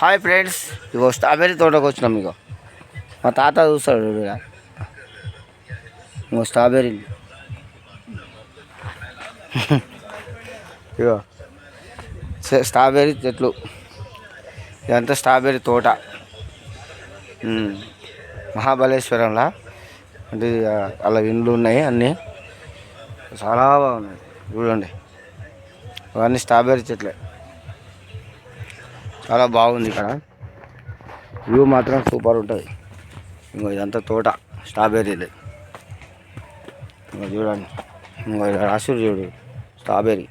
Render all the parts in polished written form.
Hi friends, ఇగో strawberry తోటకు వచ్చినాం. ఇగో మా తాత చూస్తాడు. ఇంకో స్ట్రాబెర్రీ ఇగో స్ట్రాబెర్రీ చెట్లు, ఇదంతా స్ట్రాబెర్రీ తోట మహాబలేశ్వరంలా. అంటే అలా ఇండ్లు ఉన్నాయి, అన్నీ చాలా బాగున్నాయి. చూడండి, అవన్నీ స్ట్రాబెర్రీ చెట్లే. చాలా బాగుంది. ఇక్కడ వ్యూ మాత్రం సూపర్ ఉంటుంది. ఇంకో ఇదంతా తోట స్ట్రాబెర్రీలు. ఇంకో చూడండి, ఇంకో రాసుడు చూడు స్ట్రాబెర్రీ.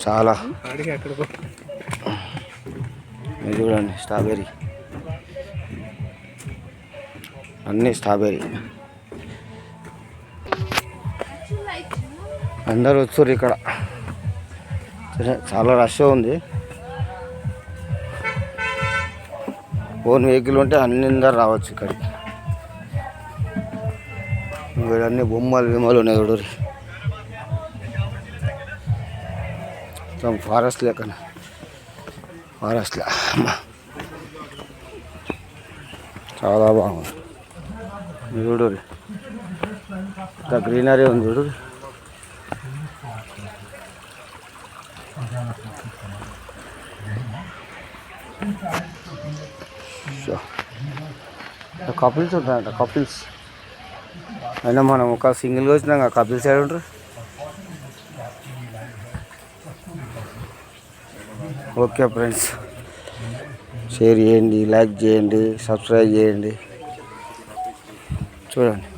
చాలా మీరు చూడండి స్ట్రాబెర్రీ, అన్నీ స్ట్రాబెర్రీ. అందరూ వచ్చారు ఇక్కడ, చాలా రష్ ఉంది. ఓన్ వెహికల్ ఉంటే అందరు రావచ్చు ఇక్కడికి. అన్ని బొమ్మలు ఉన్నాయి చూడు, మొత్తం ఫారెస్ట్ లెక్కన. ఫారెస్ట్లా చాలా బాగుంది. చూడు ఇంత గ్రీనరీ ఉంది చూడు. కపుల్స్ ఉంటాయంట, కపుల్స్. అయినా మనం ఒక సింగిల్గా వచ్చినాక కపుల్స్ సైడ్ ఉంటారు. ఓకే ఫ్రెండ్స్, షేర్ చేయండి, లైక్ చేయండి, సబ్స్క్రైబ్ చేయండి. చూడండి.